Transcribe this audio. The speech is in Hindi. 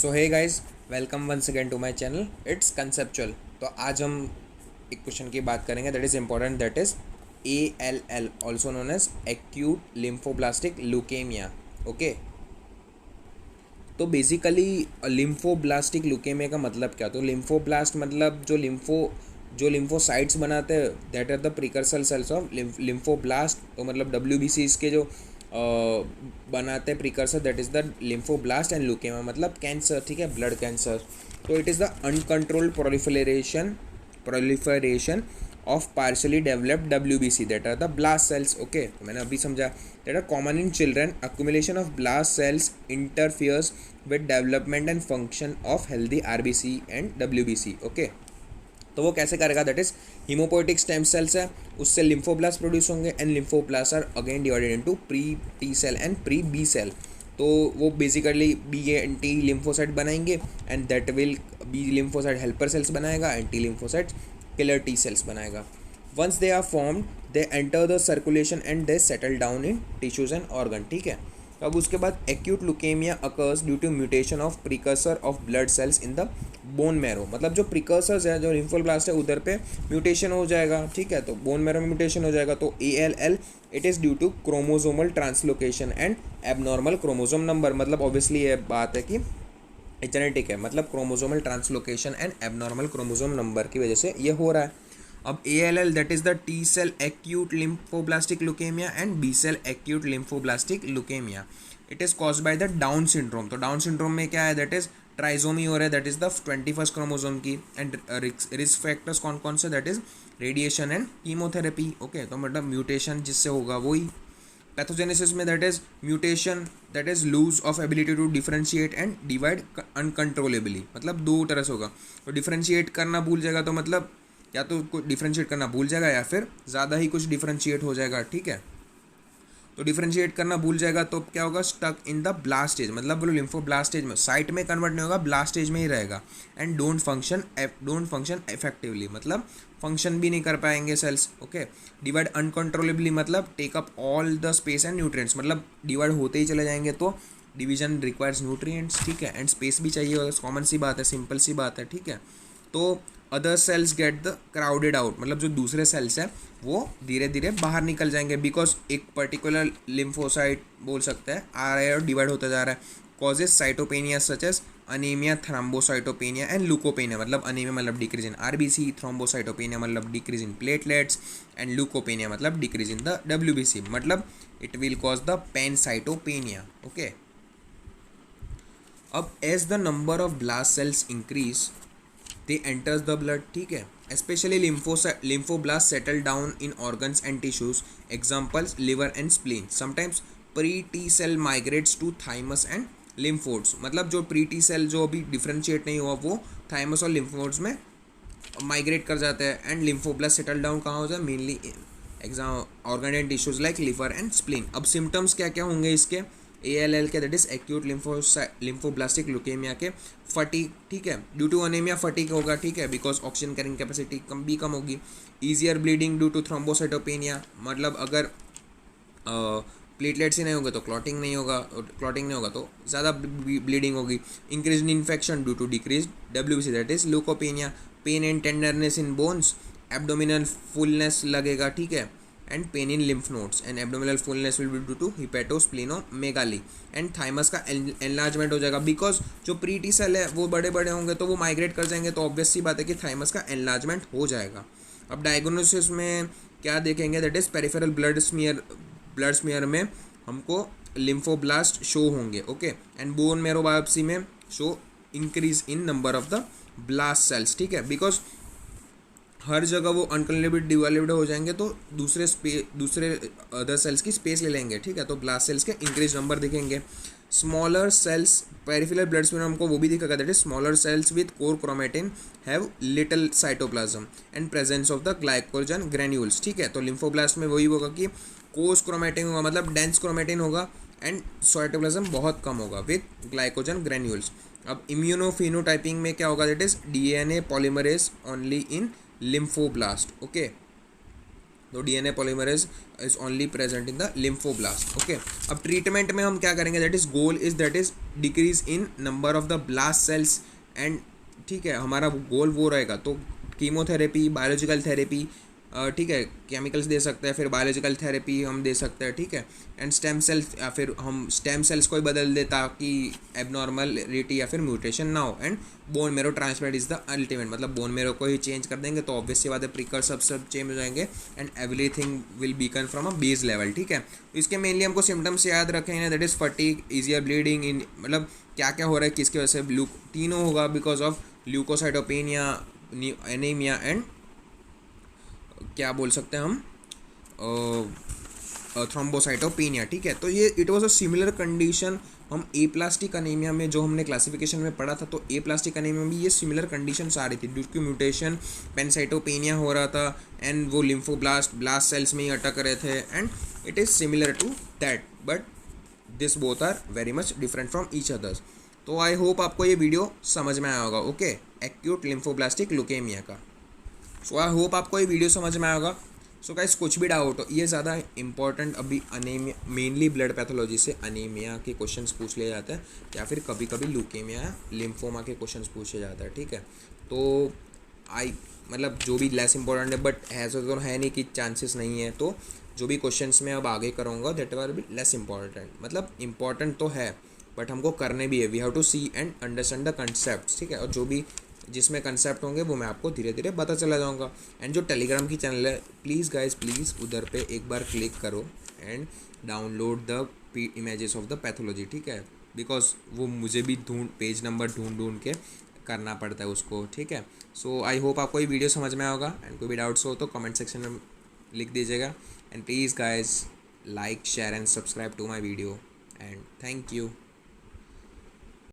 So hey guys, welcome once again to my channel. It's conceptual. तो आज हम एक क्वेश्चन की बात करेंगे that is important, that is ALL also known as acute lymphoblastic leukaemia. Okay, तो बेसिकली लिम्फोब्लास्टिक ल्यूकेमिया का मतलब क्या? तो लिम्फोब्लास्ट मतलब जो लिम्फोसाइट्स बनाते हैं, that are the precursor cells of lymphoblast. तो मतलब WBC के जो बनाते हैं precursor, that is the lymphoblast and leukaemia मतलब कैंसर। ठीक है, ब्लड कैंसर। तो it is the uncontrolled proliferation of partially developed WBC, that are the blast cells. Okay, तो मैंने अभी समझा that are common in children. Accumulation of blast cells interferes with development and function of healthy RBC and WBC. Okay, तो वो कैसे करेगा? That is haemopoietic stem cells है, उससे लिम्फोब्लास्ट प्रोड्यूस होंगे and lymphoblast are again divided into pre T cell and pre B cell. तो वो बेसिकली बी एंटी लिम्फोसाइट बनाएंगे and that will be lymphocyte helper cells बनाएगा, and T lymphocyte killer T cells बनाएगा। Once they are formed they enter the circulation and they settle down in tissues and organ. ठीक है, अब उसके बाद acute leukaemia occurs due to mutation of precursor of blood cells in the bone marrow. मतलब जो प्रिकर्सर्स है, जो लिम्फोब्लास्ट है, उधर पे म्यूटेशन हो जाएगा। ठीक है, तो बोन मैरो में म्यूटेशन हो जाएगा। तो ALL it is due to chromosomal translocation and abnormal chromosome number. मतलब ऑब्वियसली ये बात है कि जेनेटिक है, मतलब chromosomal translocation and abnormal chromosome number की वजह से ये हो रहा है। अब ALL that is the T cell acute lymphoblastic leukaemia and B cell acute lymphoblastic leukaemia. It is caused by the Down syndrome. तो डाउन सिंड्रोम में क्या है? दैट इज़ ट्राइजोमी हो रहा है, that is the 21st chromosome की। एंड रिस्क फैक्टर्स कौन कौन से? That is radiation and chemotherapy. Okay, तो मतलब म्यूटेशन जिससे होगा वही। पैथोजेनेसिस में that is mutation, that is lose of ability to differentiate and divide uncontrollably. मतलब दो तरह से होगा। तो डिफरेंशिएट करना भूल जाएगा, तो मतलब या तो कुछ डिफरेंशिएट करना भूल जाएगा या फिर ज़्यादा ही कुछ डिफरेंशिएट हो जाएगा। ठीक है, तो डिफरेंशिएट करना भूल जाएगा तो क्या होगा? Stuck in the blast stage. मतलब बोलो लिम्फो ब्लास्ट स्टेज में, साइट में कन्वर्ट नहीं होगा, ब्लास्ट स्टेज में ही रहेगा। एंड डोंट फंक्शन इफेक्टिवली, मतलब फंक्शन भी नहीं कर पाएंगे सेल्स। ओके, डिवाइड अनकंट्रोलेबली मतलब take up all the space and nutrients. मतलब डिवाइड होते ही चले जाएंगे तो डिवीजन रिक्वायर्स न्यूट्रिएंट्स। ठीक है, एंड स्पेस भी चाहिए होगा, कॉमन सी बात है, सिंपल सी बात है। ठीक है, तो other sales get the crowded out. मतलब जो दूसरे सेल्स हैं वो धीरे धीरे बाहर निकल जाएंगे, बिकॉज एक पर्टिकुलर लिम्फोसाइट बोल सकते हैं आ रहा है और डिवाइड होता जा रहा है। Causes cytopenia such as anaemia, thrombocytopenia and leucopenia. मतलब अनीमिया मतलब डिक्रीज इन RBC, थ्रोम्बोसाइटोपेनिया मतलब decrease in platelets, and leucopenia मतलब डिक्रीज इन द WBC। मतलब it will cause the pancytopenia. Okay, अब as the number of blast cells increase they enters the blood. ठीक है, especially lymphoblast settle down in organs and tissues, examples liver and spleen. Sometimes pre T cell migrates to thymus and lymph nodes. मतलब जो pre T cell जो अभी डिफ्रेंशिएट नहीं हुआ वो thymus और lymph nodes में माइग्रेट कर जाते हैं। एंड लिम्फोब्लास्ट सेटल डाउन कहाँ हो जाए? Mainly exam organ and tissues like liver and spleen. अब सिम्टम्स क्या क्या होंगे इसके ALL के? That is acute lymphoblastic leukaemia के फटीग। ठीक है, ड्यू टू अनेमिया फटीग होगा। ठीक है, बिकॉज ऑक्सीजन कैरिंग कैपेसिटी कम होगी। Easier bleeding due to thrombocytopenia. मतलब अगर प्लेटलेट्स ही नहीं होंगे तो क्लॉटिंग नहीं होगा, क्लॉटिंग नहीं होगा तो ज़्यादा ब्लीडिंग होगी। Increase in infection due to decrease WBC, that is leucopenia. Pain and tenderness in bones, abdominal fullness लगेगा। ठीक है, and pain in lymph nodes, and abdominal fullness will be due to hepatosplenomegaly. And thymus का एनलार्जमेंट हो जाएगा, बिकॉज जो प्री टी सेल है वो बड़े बड़े होंगे तो वो माइग्रेट कर जाएंगे, तो ऑब्वियस सी बात है कि थाइमस का एनलार्जमेंट हो जाएगा। अब डायग्नोसिस में क्या देखेंगे? That is peripheral blood smear में हमको लिम्फोब्लास्ट शो होंगे। Okay, and bone marrow biopsy में show increase in number of the blast cells. ठीक है, बिकॉज हर जगह वो अनकंट्रोलेबल डिवेलप्ड हो जाएंगे तो दूसरे अदर सेल्स की स्पेस ले लेंगे। ठीक है, तो ब्लास्ट सेल्स के इंक्रीज नंबर दिखेंगे। स्मॉलर सेल्स पेरिफेरल ब्लड में हमको वो भी दिखेगा, that is smaller cells with core chromatin have little cytoplasm and presence of the glycogen granules. ठीक है, तो लिम्फोब्लास्ट में वही होगा कि कोर्स क्रोमेटिन होगा, मतलब डेंस क्रोमेटिन होगा, एंड साइटोप्लाज्म बहुत कम होगा विद ग्लाइकोजन ग्रेन्यूल्स। अब इम्यूनोफिनोटाइपिंग में क्या होगा? That is DNA polymerase only in lymphoblast. Okay, तो DNA polymerase is only present in the lymphoblast. Okay, अब ट्रीटमेंट में हम क्या करेंगे, that is goal is that is decrease in number of the blast cells and, ठीक है, हमारा गोल वो रहेगा। तो कीमोथेरेपी, बायोलॉजिकल थेरेपी, ठीक है, केमिकल्स दे सकते हैं, फिर बायोलॉजिकल थेरेपी हम दे सकते हैं, ठीक है, एंड स्टेम सेल्स, या फिर हम स्टेम सेल्स को ही बदल दे ताकि एबनॉर्मलिटी या फिर म्यूटेशन ना हो, and bone marrow transplant is the ultimate, मतलब बोन मेरो को ही चेंज कर देंगे तो ऑब्वियस सी बात है प्रिकर्सर सब चेंज हो जाएंगे and everything will beacon from a base level. ठीक है, तो इसके मेनली हमको सिम्टम्स याद रखेंगे, that is fatigue, easier bleeding in, मतलब क्या क्या हो रहा है किसकी वजह से, तीनों होगा because of leucocytopenia, anaemia and क्या बोल सकते हैं हम, थ्रोम्बोसाइटोपेनिया। ठीक है, तो ये it was a similar condition हम ए प्लास्टिक अनीमिया में जो हमने क्लासिफिकेशन में पढ़ा था, तो ए प्लास्टिक अनीमिया में भी ये सिमिलर कंडीशंस आ रही थी ड्यू टू म्यूटेशन, पेनसाइटोपेनिया हो रहा था एंड वो ब्लास्ट सेल्स में ही अटक रहे थे, and it is similar to that, but this both are very much different from each others. तो आई होप आपको ये वीडियो समझ में आया होगा। ओके, एक्यूट लिम्फोब्लास्टिक ल्यूकेमिया का। सो आई होप आपको ये वीडियो समझ में आया होगा। सो गाइस, कुछ भी डाउट हो, ये ज़्यादा इंपॉर्टेंट अभी अनीमिया, मेनली ब्लड पैथोलॉजी से अनीमिया के क्वेश्चंस पूछ लिए जाते हैं, या फिर कभी कभी ल्यूकेमिया, लिम्फोमा के क्वेश्चंस पूछे जाते हैं। ठीक है, तो मतलब जो भी लेस इंपॉर्टेंट है, बट ऐसा तो है नहीं कि चांसेस नहीं है, तो जो भी क्वेश्चंस मैं अब आगे करूँगा that are be less important, मतलब इंपॉर्टेंट तो है बट हमको करने भी है, we have to see and understand the concept. ठीक है, और जो भी जिसमें कंसेप्ट होंगे वो मैं आपको धीरे धीरे बता चला जाऊँगा। एंड जो टेलीग्राम की चैनल है, प्लीज़ गाइज प्लीज़ उधर पे एक बार क्लिक करो and download the images of the pathology. ठीक है, बिकॉज वो मुझे भी पेज नंबर ढूंढ के करना पड़ता है उसको। ठीक है, सो आई होप आपको ये वीडियो समझ में होगा, एंड कोई भी डाउट्स हो तो कमेंट सेक्शन में लिख दीजिएगा। And please guys like, share and subscribe to my video, and thank you.